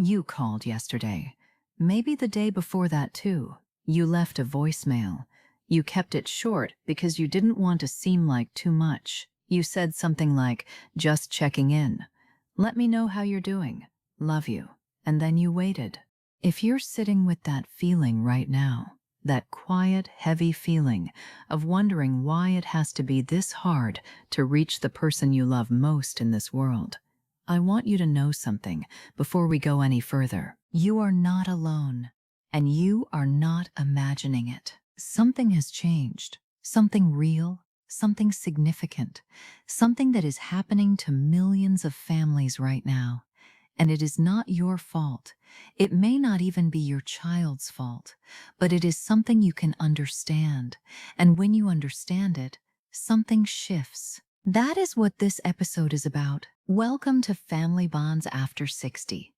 You called yesterday. Maybe the day before that, too. You left a voicemail. You kept it short because you didn't want to seem like too much. You said something like, just checking in. Let me know how you're doing. Love you. And then you waited. If you're sitting with that feeling right now, that quiet, heavy feeling of wondering why it has to be this hard to reach the person you love most in this world, I want you to know something before we go any further. You are not alone, and you are not imagining it. Something has changed, something real, something significant, something that is happening to millions of families right now. And it is not your fault. It may not even be your child's fault, but it is something you can understand. And when you understand it, something shifts. That is what this episode is about. Welcome to Family Bonds After 60.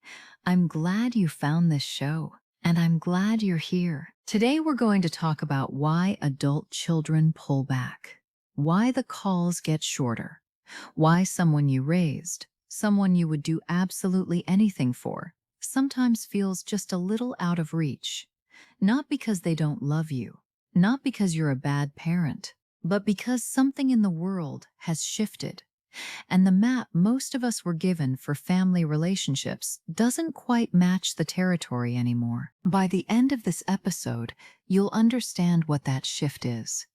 I'm glad you found this show, and I'm glad you're here. Today we're going to talk about why adult children pull back, why the calls get shorter, why someone you raised, someone you would do absolutely anything for, sometimes feels just a little out of reach. Not because they don't love you, not because you're a bad parent, but because something in the world has shifted. And the map most of us were given for family relationships doesn't quite match the territory anymore. By the end of this episode, you'll understand what that shift is.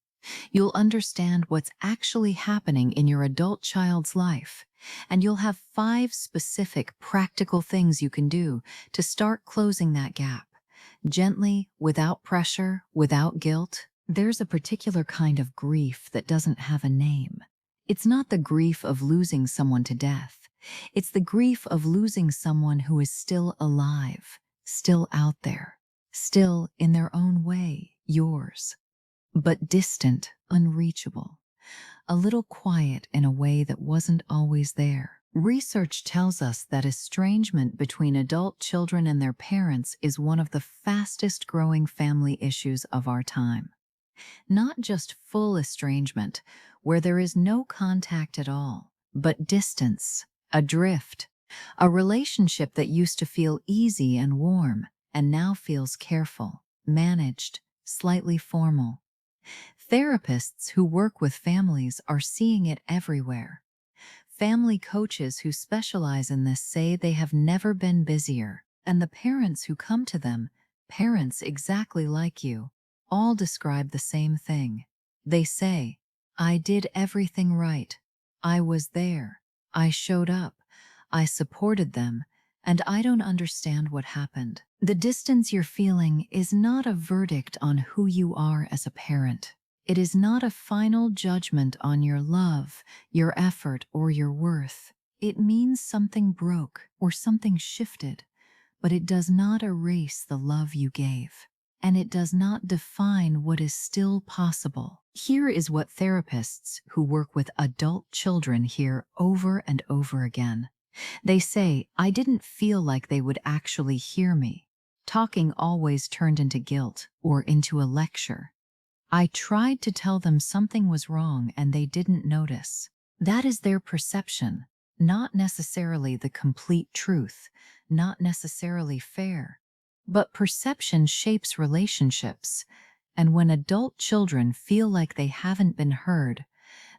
You'll understand what's actually happening in your adult child's life, and you'll have 5 specific practical things you can do to start closing that gap. Gently, without pressure, without guilt. There's a particular kind of grief that doesn't have a name. It's not the grief of losing someone to death. It's the grief of losing someone who is still alive, still out there, still in their own way, yours, but distant, unreachable, a little quiet in a way that wasn't always there. Research tells us that estrangement between adult children and their parents is one of the fastest growing family issues of our time. Not just full estrangement, where there is no contact at all, but distance, adrift, a relationship that used to feel easy and warm and now feels careful, managed, slightly formal. Therapists who work with families are seeing it everywhere. Family coaches who specialize in this say they have never been busier, and the parents who come to them, parents exactly like you, all describe the same thing. They say, I did everything right. I was there. I showed up. I supported them, and I don't understand what happened. The distance you're feeling is not a verdict on who you are as a parent. It is not a final judgment on your love, your effort, or your worth. It means something broke or something shifted, but it does not erase the love you gave. And it does not define what is still possible. Here is what therapists who work with adult children hear over and over again. They say, I didn't feel like they would actually hear me. Talking always turned into guilt or into a lecture. I tried to tell them something was wrong and they didn't notice. That is their perception, not necessarily the complete truth, not necessarily fair. But perception shapes relationships, and when adult children feel like they haven't been heard,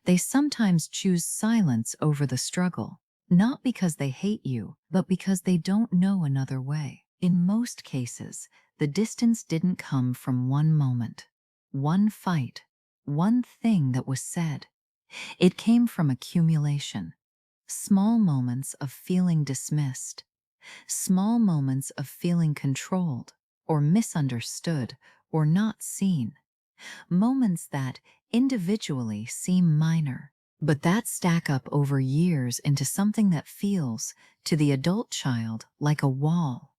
they sometimes choose silence over the struggle, not because they hate you, but because they don't know another way. In most cases, the distance didn't come from one moment, one fight, one thing that was said. It came from accumulation, small moments of feeling dismissed, small moments of feeling controlled, or misunderstood, or not seen. Moments that individually seem minor, but that stack up over years into something that feels, to the adult child, like a wall.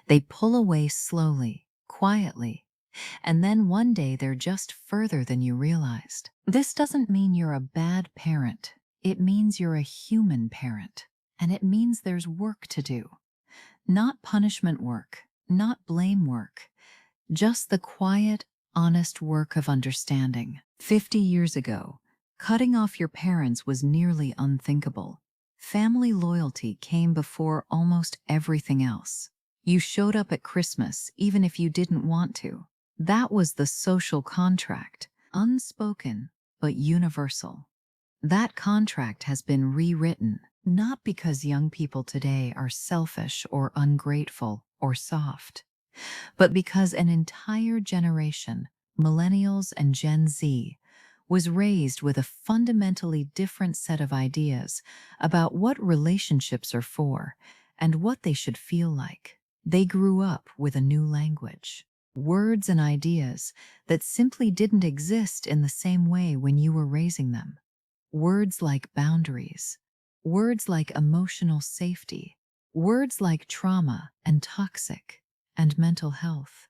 They pull away slowly, quietly, and then one day they're just further than you realized. This doesn't mean you're a bad parent. It means you're a human parent, and it means there's work to do. Not punishment work, not blame work, just the quiet, honest work of understanding. 50 years ago, cutting off your parents was nearly unthinkable. Family loyalty came before almost everything else. You showed up at Christmas even if you didn't want to. That was the social contract, unspoken but universal. That contract has been rewritten, not because young people today are selfish or ungrateful or soft, but because an entire generation, millennials and Gen Z, was raised with a fundamentally different set of ideas about what relationships are for and what they should feel like. They grew up with a new language, words and ideas that simply didn't exist in the same way when you were raising them. Words like boundaries, words like emotional safety, words like trauma and toxic, and mental health.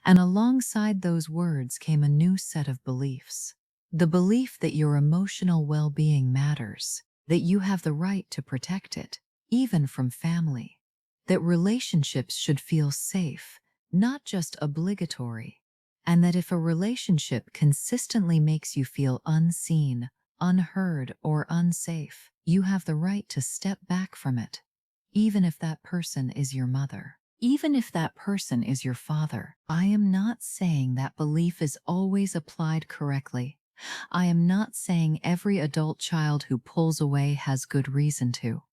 And alongside those words came a new set of beliefs. The belief that your emotional well being matters, that you have the right to protect it, even from family, that relationships should feel safe, not just obligatory, and that if a relationship consistently makes you feel unseen, unheard, or unsafe, you have the right to step back from it, even if that person is your mother. Even if that person is your father. I am not saying that belief is always applied correctly. I am not saying every adult child who pulls away has good reason to.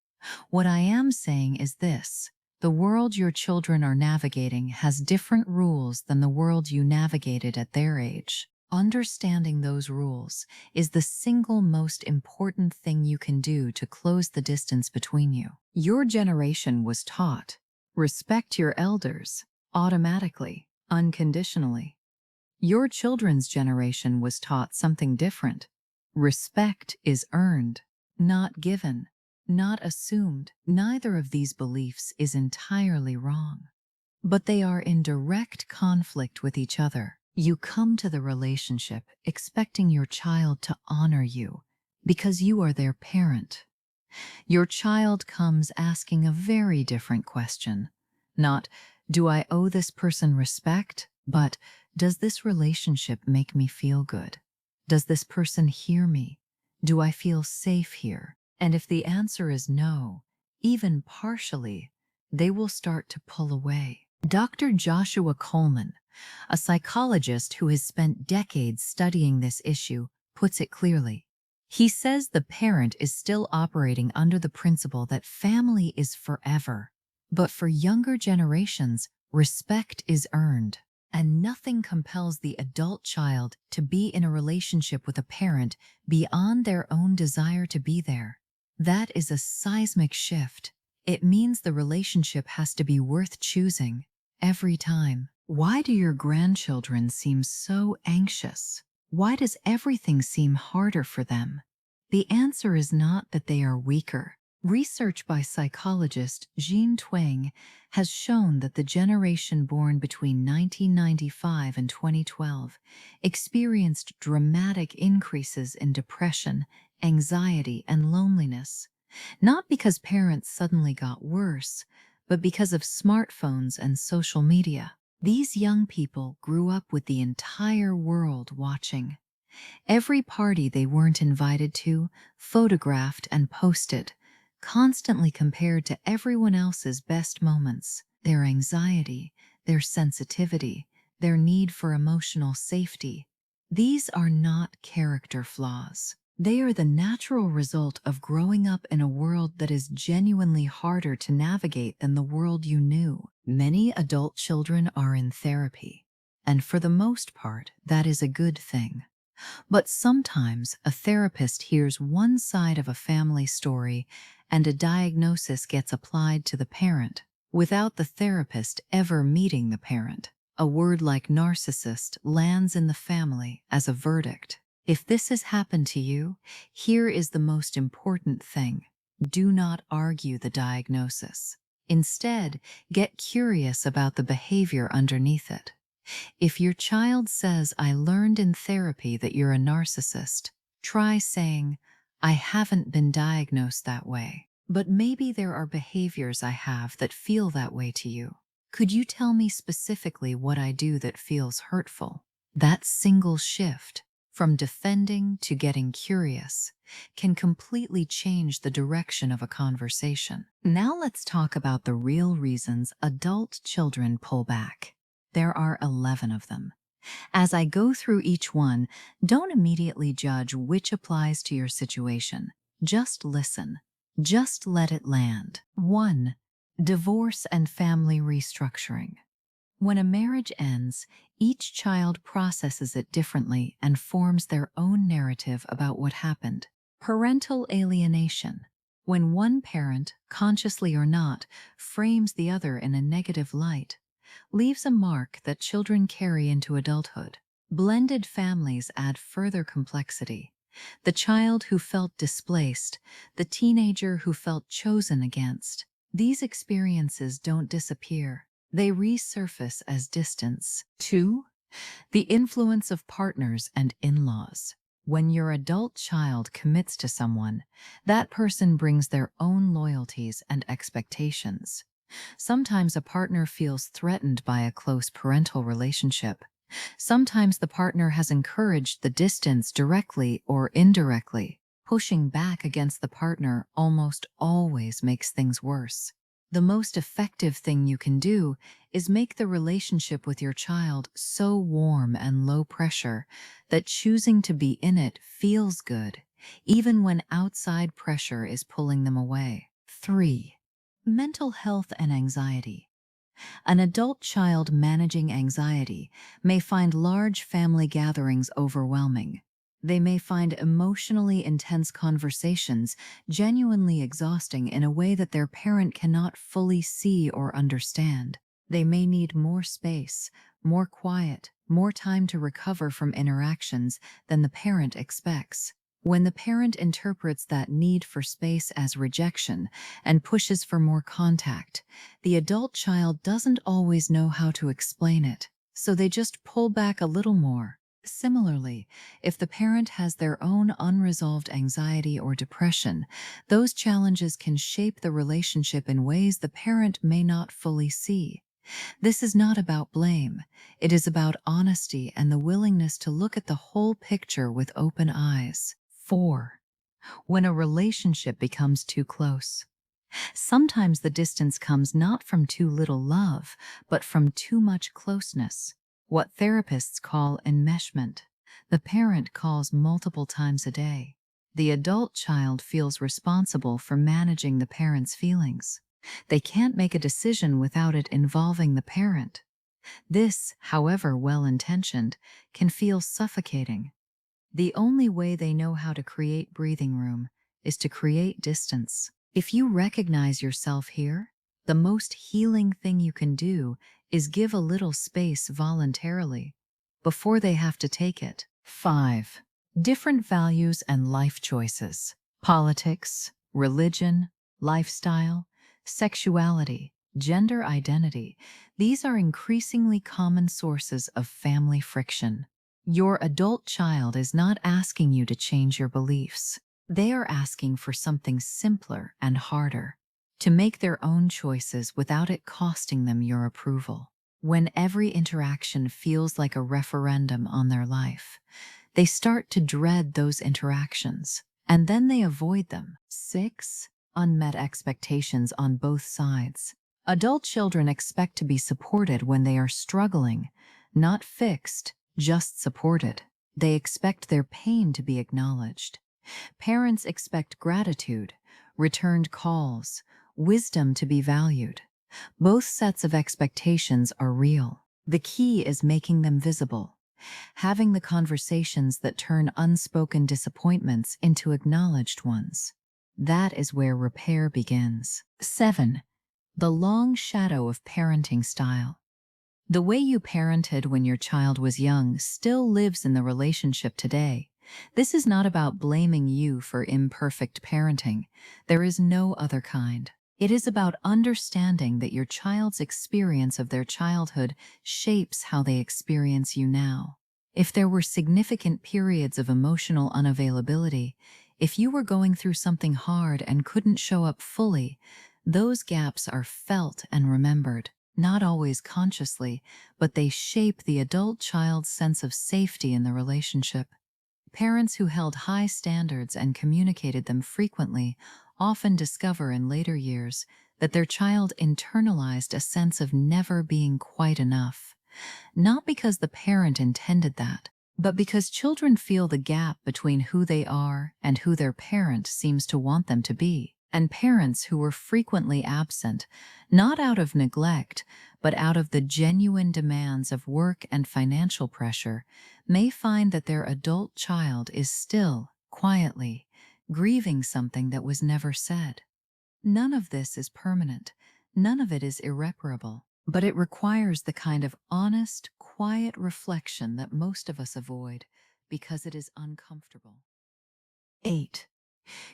What I am saying is this: the world your children are navigating has different rules than the world you navigated at their age. Understanding those rules is the single most important thing you can do to close the distance between you. Your generation was taught, respect your elders, automatically, unconditionally. Your children's generation was taught something different. Respect is earned, not given, not assumed. Neither of these beliefs is entirely wrong, but they are in direct conflict with each other. You come to the relationship expecting your child to honor you because you are their parent. Your child comes asking a very different question. Not, do I owe this person respect? But, does this relationship make me feel good? Does this person hear me? Do I feel safe here? And if the answer is no, even partially, they will start to pull away. Dr. Joshua Coleman, a psychologist who has spent decades studying this issue, puts it clearly. He says the parent is still operating under the principle that family is forever, but for younger generations, respect is earned, and nothing compels the adult child to be in a relationship with a parent beyond their own desire to be there. That is a seismic shift. It means the relationship has to be worth choosing every time. Why do your grandchildren seem so anxious? Why does everything seem harder for them? The answer is not that they are weaker. Research by psychologist Jean Twenge has shown that the generation born between 1995 and 2012 experienced dramatic increases in depression, anxiety, and loneliness, not because parents suddenly got worse, but because of smartphones and social media. These young people grew up with the entire world watching. Every party they weren't invited to, photographed and posted, constantly compared to everyone else's best moments. Their anxiety, their sensitivity, their need for emotional safety. These are not character flaws. They are the natural result of growing up in a world that is genuinely harder to navigate than the world you knew. Many adult children are in therapy, and for the most part, that is a good thing. But sometimes a therapist hears one side of a family story and a diagnosis gets applied to the parent without the therapist ever meeting the parent. A word like narcissist lands in the family as a verdict. If this has happened to you, here is the most important thing. Do not argue the diagnosis. Instead, get curious about the behavior underneath it. If your child says, "I learned in therapy that you're a narcissist," try saying, "I haven't been diagnosed that way, but maybe there are behaviors I have that feel that way to you. Could you tell me specifically what I do that feels hurtful?" That single shift, from defending to getting curious, can completely change the direction of a conversation. Now let's talk about the real reasons adult children pull back. There are 11 of them. As I go through each one, don't immediately judge which applies to your situation. Just listen. Just let it land. 1. Divorce and family restructuring. When a marriage ends, each child processes it differently and forms their own narrative about what happened. Parental alienation. When one parent, consciously or not, frames the other in a negative light, leaves a mark that children carry into adulthood. Blended families add further complexity. The child who felt displaced, the teenager who felt chosen against. These experiences don't disappear. They resurface as distance. 2. The influence of partners and in-laws. When your adult child commits to someone, that person brings their own loyalties and expectations. Sometimes a partner feels threatened by a close parental relationship. Sometimes the partner has encouraged the distance directly or indirectly. Pushing back against the partner almost always makes things worse. The most effective thing you can do is make the relationship with your child so warm and low pressure that choosing to be in it feels good, even when outside pressure is pulling them away. 3. Mental health and anxiety. An adult child managing anxiety may find large family gatherings overwhelming. They may find emotionally intense conversations genuinely exhausting in a way that their parent cannot fully see or understand. They may need more space, more quiet, more time to recover from interactions than the parent expects. When the parent interprets that need for space as rejection and pushes for more contact, the adult child doesn't always know how to explain it, so they just pull back a little more. Similarly, if the parent has their own unresolved anxiety or depression, those challenges can shape the relationship in ways the parent may not fully see. This is not about blame. It is about honesty and the willingness to look at the whole picture with open eyes. 4. When a relationship becomes too close. Sometimes the distance comes not from too little love, but from too much closeness. What therapists call enmeshment, the parent calls multiple times a day. The adult child feels responsible for managing the parent's feelings. They can't make a decision without it involving the parent. This, however well-intentioned, can feel suffocating. The only way they know how to create breathing room is to create distance. If you recognize yourself here, the most healing thing you can do is give a little space voluntarily before they have to take it. 5. Different values and life choices. Politics, religion, lifestyle, sexuality, gender identity. These are increasingly common sources of family friction. Your adult child is not asking you to change your beliefs. They are asking for something simpler and harder, to make their own choices without it costing them your approval. When every interaction feels like a referendum on their life, they start to dread those interactions, and then they avoid them. 6. Unmet expectations on both sides. Adult children expect to be supported when they are struggling, not fixed, just supported. They expect their pain to be acknowledged. Parents expect gratitude, returned calls, wisdom to be valued. Both sets of expectations are real. The key is making them visible, having the conversations that turn unspoken disappointments into acknowledged ones. That is where repair begins. 7. The long shadow of parenting style. The way you parented when your child was young still lives in the relationship today. This is not about blaming you for imperfect parenting. There is no other kind. It is about understanding that your child's experience of their childhood shapes how they experience you now. If there were significant periods of emotional unavailability, if you were going through something hard and couldn't show up fully, those gaps are felt and remembered. Not always consciously, but they shape the adult child's sense of safety in the relationship. Parents who held high standards and communicated them frequently often discover in later years that their child internalized a sense of never being quite enough. Not because the parent intended that, but because children feel the gap between who they are and who their parent seems to want them to be. And parents who were frequently absent, not out of neglect, but out of the genuine demands of work and financial pressure, may find that their adult child is still, quietly, grieving something that was never said. None of this is permanent. None of it is irreparable. But it requires the kind of honest, quiet reflection that most of us avoid because it is uncomfortable. 8.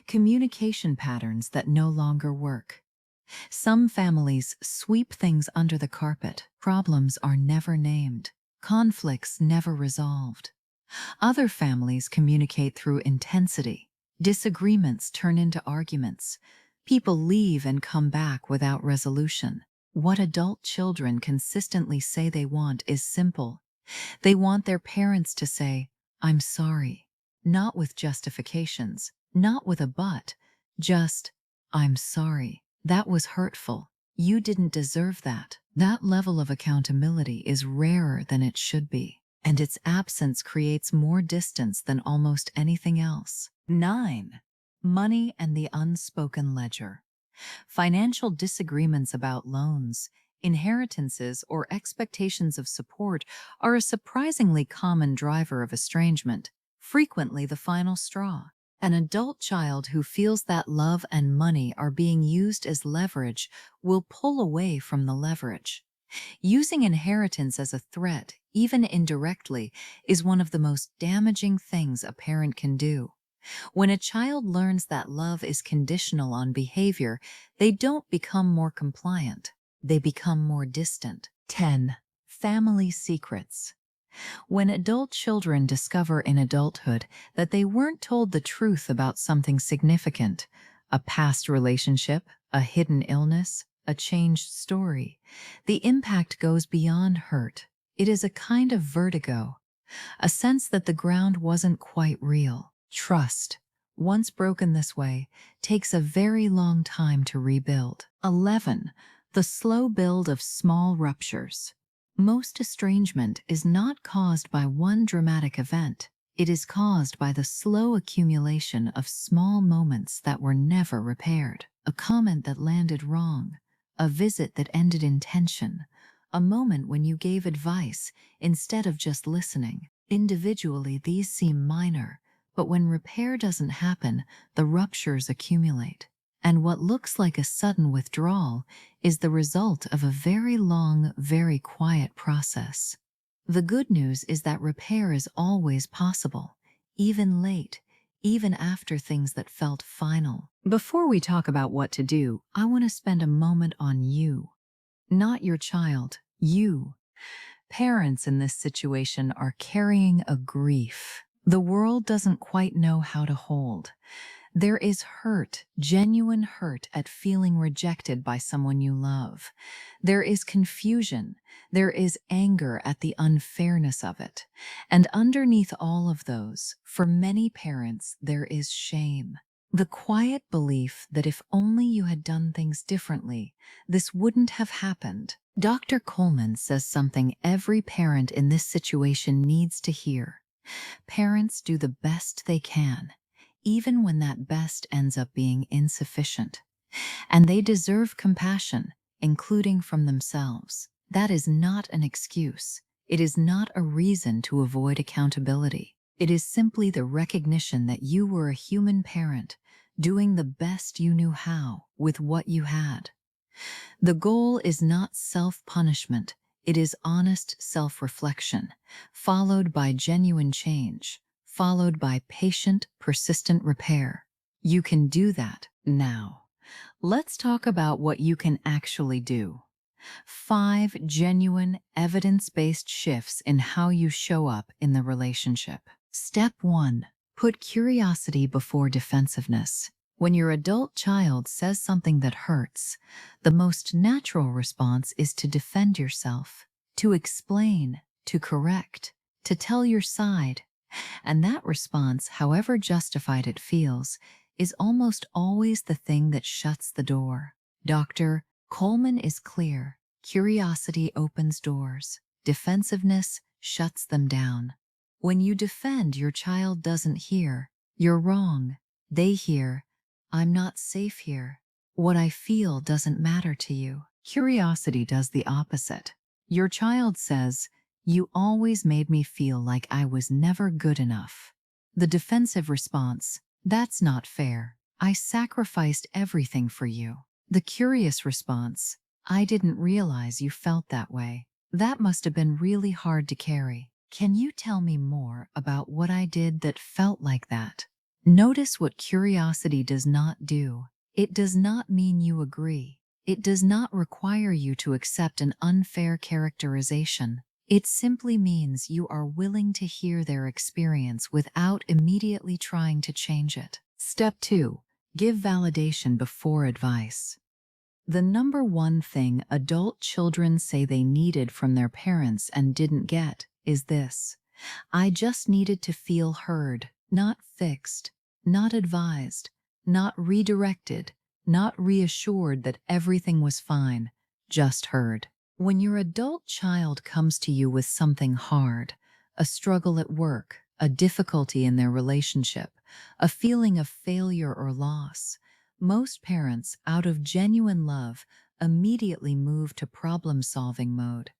Communication patterns that no longer work. Some families sweep things under the carpet. Problems are never named. Conflicts never resolved. Other families communicate through intensity. Disagreements turn into arguments. People leave and come back without resolution. What adult children consistently say they want is simple. They want their parents to say, "I'm sorry," not with justifications, not with a but, just, "I'm sorry. That was hurtful. You didn't deserve that." That level of accountability is rarer than it should be, and its absence creates more distance than almost anything else. 9. Money and the unspoken ledger. Financial disagreements about loans, inheritances, or expectations of support are a surprisingly common driver of estrangement, frequently the final straw. An adult child who feels that love and money are being used as leverage will pull away from the leverage. Using inheritance as a threat, even indirectly, is one of the most damaging things a parent can do. When a child learns that love is conditional on behavior, they don't become more compliant. They become more distant. 10. Family secrets. When adult children discover in adulthood that they weren't told the truth about something significant, a past relationship, a hidden illness, a changed story, the impact goes beyond hurt. It is a kind of vertigo, a sense that the ground wasn't quite real. Trust, once broken this way, takes a very long time to rebuild. 11. The slow build of small ruptures. Most estrangement is not caused by one dramatic event. It is caused by the slow accumulation of small moments that were never repaired. A comment that landed wrong, a visit that ended in tension, a moment when you gave advice instead of just listening. Individually, these seem minor, but when repair doesn't happen, the ruptures accumulate. And what looks like a sudden withdrawal is the result of a very long, very quiet process. The good news is that repair is always possible, even late, even after things that felt final. Before we talk about what to do, I want to spend a moment on you. Not your child, you. Parents in this situation are carrying a grief the world doesn't quite know how to hold. There is hurt, genuine hurt at feeling rejected by someone you love. There is confusion. There is anger at the unfairness of it. And underneath all of those, for many parents, there is shame. The quiet belief that if only you had done things differently, this wouldn't have happened. Dr. Coleman says something every parent in this situation needs to hear. Parents do the best they can, even when that best ends up being insufficient. And they deserve compassion, including from themselves. That is not an excuse. It is not a reason to avoid accountability. It is simply the recognition that you were a human parent, doing the best you knew how with what you had. The goal is not self-punishment. It is honest self-reflection, followed by genuine change, followed by patient, persistent repair. You can do that now. Let's talk about what you can actually do. 5 genuine, evidence-based shifts in how you show up in the relationship. Step 1. Put curiosity before defensiveness. When your adult child says something that hurts, the most natural response is to defend yourself, to explain, to correct, to tell your side. And that response, however justified it feels, is almost always the thing that shuts the door. Dr. Coleman is clear. Curiosity opens doors. Defensiveness shuts them down. When you defend, your child doesn't hear, "You're wrong." They hear, "I'm not safe here. What I feel doesn't matter to you." Curiosity does the opposite. Your child says, "You always made me feel like I was never good enough." The defensive response, "That's not fair. I sacrificed everything for you." The curious response, "I didn't realize you felt that way. That must have been really hard to carry. Can you tell me more about what I did that felt like that?" Notice what curiosity does not do. It does not mean you agree. It does not require you to accept an unfair characterization. It simply means you are willing to hear their experience without immediately trying to change it. Step 2. Give validation before advice. The number one thing adult children say they needed from their parents and didn't get is this: "I just needed to feel heard, not fixed, not advised, not redirected, not reassured that everything was fine, just heard." When your adult child comes to you with something hard, a struggle at work, a difficulty in their relationship, a feeling of failure or loss, most parents, out of genuine love, immediately move to problem-solving mode.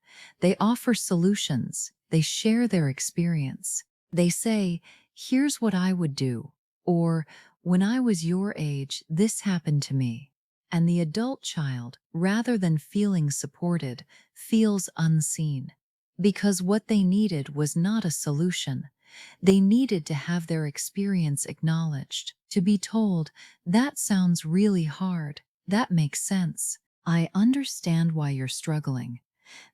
They offer solutions. They share their experience. They say, "Here's what I would do," or "When I was your age, this happened to me." And the adult child, rather than feeling supported, feels unseen. Because what they needed was not a solution. They needed to have their experience acknowledged, to be told, "That sounds really hard. That makes sense. I understand why you're struggling."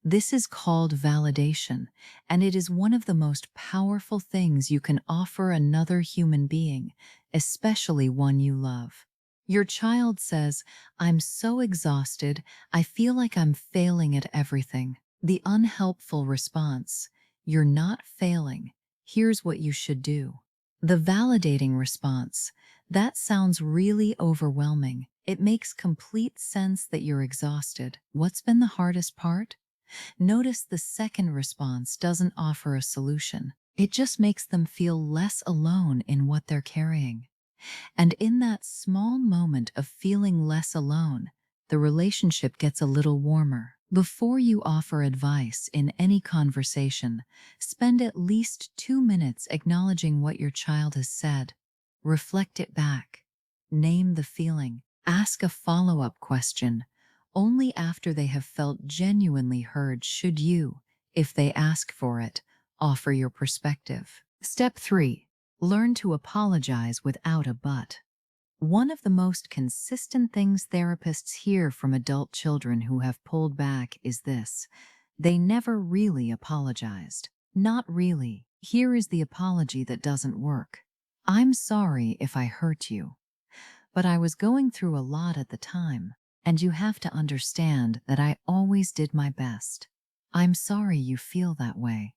This is called validation, and it is one of the most powerful things you can offer another human being, especially one you love. Your child says, "I'm so exhausted, I feel like I'm failing at everything." The unhelpful response, "You're not failing. Here's what you should do." The validating response, "That sounds really overwhelming. It makes complete sense that you're exhausted. What's been the hardest part?" Notice the second response doesn't offer a solution. It just makes them feel less alone in what they're carrying. And in that small moment of feeling less alone, the relationship gets a little warmer. Before you offer advice in any conversation, spend at least 2 minutes acknowledging what your child has said. Reflect it back. Name the feeling. Ask a follow-up question. Only after they have felt genuinely heard should you, if they ask for it, offer your perspective. Step 3. Learn to apologize without a but. One of the most consistent things therapists hear from adult children who have pulled back is this: they never really apologized. Not really. Here is the apology that doesn't work. "I'm sorry if I hurt you, but I was going through a lot at the time, and you have to understand that I always did my best. I'm sorry you feel that way."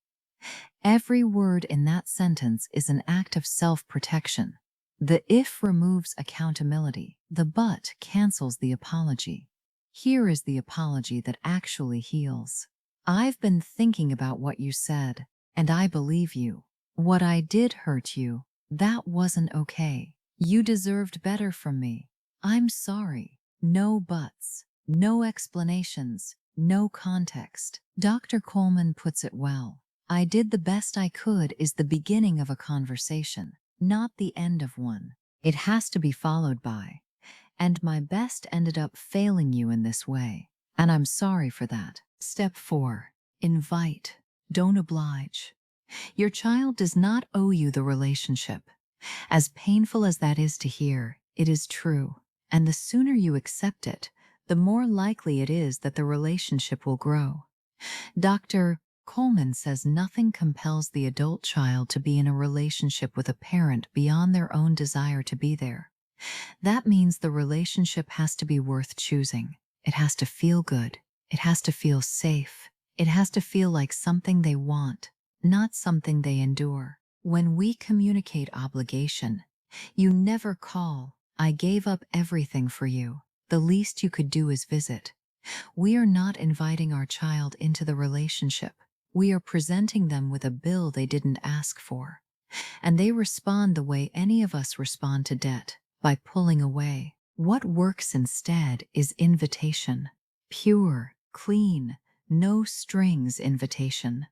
Every word in that sentence is an act of self-protection. The "if" removes accountability. The "but" cancels the apology. Here is the apology that actually heals. "I've been thinking about what you said, and I believe you. What I did hurt you. That wasn't okay. You deserved better from me. I'm sorry." No buts, no explanations, no context. Dr. Coleman puts it well. "I did the best I could" is the beginning of a conversation, not the end of one. It has to be followed by, "And my best ended up failing you in this way, and I'm sorry for that." Step 4. Invite. Don't oblige. Your child does not owe you the relationship. As painful as that is to hear, it is true. And the sooner you accept it, the more likely it is that the relationship will grow. Dr. Coleman says nothing compels the adult child to be in a relationship with a parent beyond their own desire to be there. That means the relationship has to be worth choosing. It has to feel good. It has to feel safe. It has to feel like something they want, not something they endure. When we communicate obligation, you never call. I gave up everything for you. The least you could do is visit. We are not inviting our child into the relationship. We are presenting them with a bill they didn't ask for. And they respond the way any of us respond to debt, by pulling away. What works instead is invitation. Pure, clean, no strings invitation.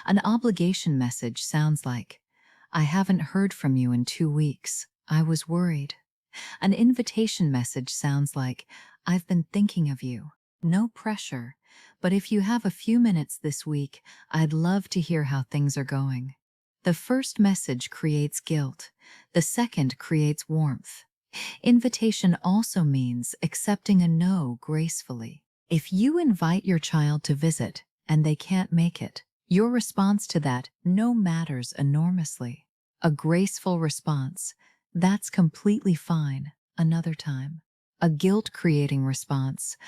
An obligation message sounds like, I haven't heard from you in 2 weeks. I was worried. An invitation message sounds like, I've been thinking of you. No pressure, but if you have a few minutes this week, I'd love to hear how things are going. The first message creates guilt. The second creates warmth. Invitation also means accepting a no gracefully. If you invite your child to visit and they can't make it, your response to that no matters enormously. A graceful response, that's completely fine, another time. A guilt-creating response,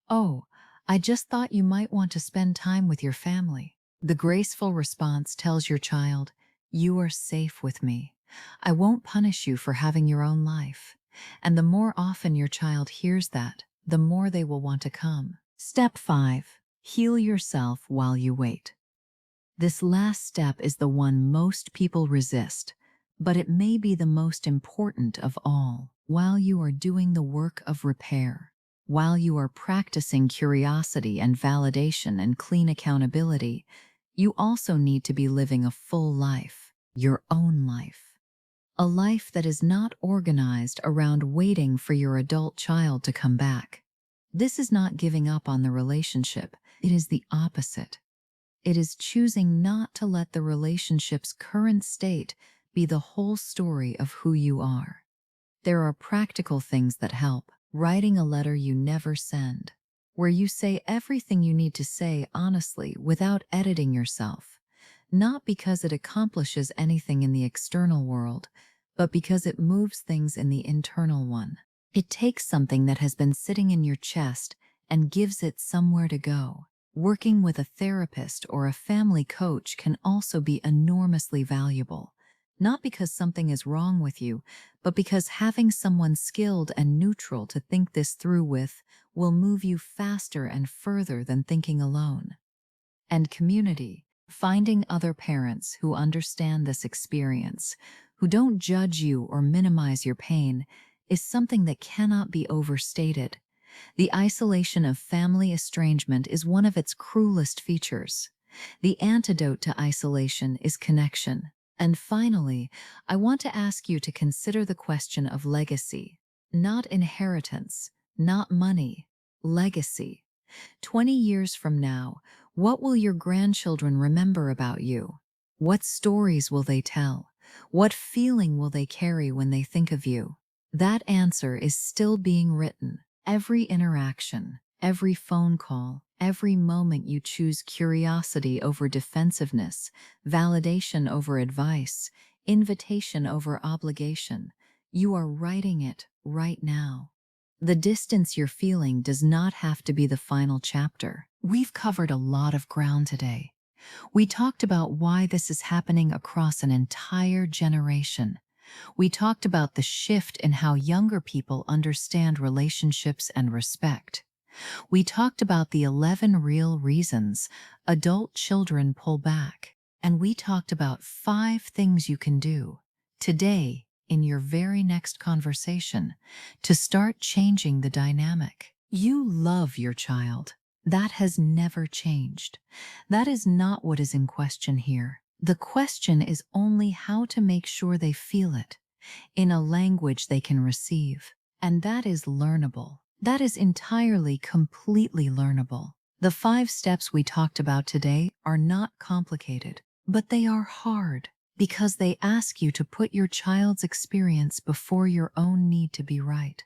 oh, I just thought you might want to spend time with your family. The graceful response tells your child, you are safe with me. I won't punish you for having your own life. And the more often your child hears that, the more they will want to come. Step 5. Heal yourself while you wait. This last step is the one most people resist, but it may be the most important of all. While you are doing the work of repair, while you are practicing curiosity and validation and clean accountability, you also need to be living a full life, your own life. A life that is not organized around waiting for your adult child to come back. This is not giving up on the relationship, it is the opposite. It is choosing not to let the relationship's current state be the whole story of who you are. There are practical things that help. Writing a letter you never send, where you say everything you need to say honestly without editing yourself, not because it accomplishes anything in the external world, but because it moves things in the internal one. It takes something that has been sitting in your chest and gives it somewhere to go. Working with a therapist or a family coach can also be enormously valuable. Not because something is wrong with you, but because having someone skilled and neutral to think this through with will move you faster and further than thinking alone. And community, finding other parents who understand this experience, who don't judge you or minimize your pain, is something that cannot be overstated. The isolation of family estrangement is one of its cruelest features. The antidote to isolation is connection. And finally, I want to ask you to consider the question of legacy. Not inheritance, not money, legacy. 20 years from now, what will your grandchildren remember about you? What stories will they tell? What feeling will they carry when they think of you? That answer is still being written. Every interaction, every phone call, every moment you choose curiosity over defensiveness, validation over advice, invitation over obligation, you are writing it right now. The distance you're feeling does not have to be the final chapter. We've covered a lot of ground today. We talked about why this is happening across an entire generation. We talked about the shift in how younger people understand relationships and respect. We talked about the 11 real reasons adult children pull back. And we talked about 5 things you can do today in your very next conversation to start changing the dynamic. You love your child. That has never changed. That is not what is in question here. The question is only how to make sure they feel it in a language they can receive. And that is learnable. That is entirely, completely learnable. The 5 steps we talked about today are not complicated, but they are hard because they ask you to put your child's experience before your own need to be right.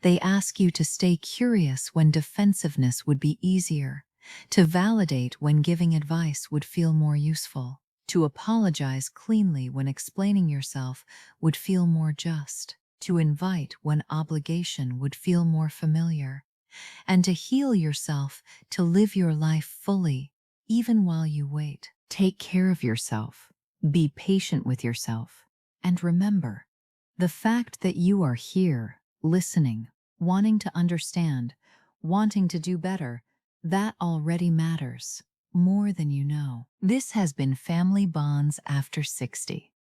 They ask you to stay curious when defensiveness would be easier, to validate when giving advice would feel more useful, to apologize cleanly when explaining yourself would feel more just, to invite when obligation would feel more familiar, and to heal yourself to live your life fully, even while you wait. Take care of yourself. Be patient with yourself. And remember, the fact that you are here, listening, wanting to understand, wanting to do better, that already matters more than you know. This has been Family Bonds After 60.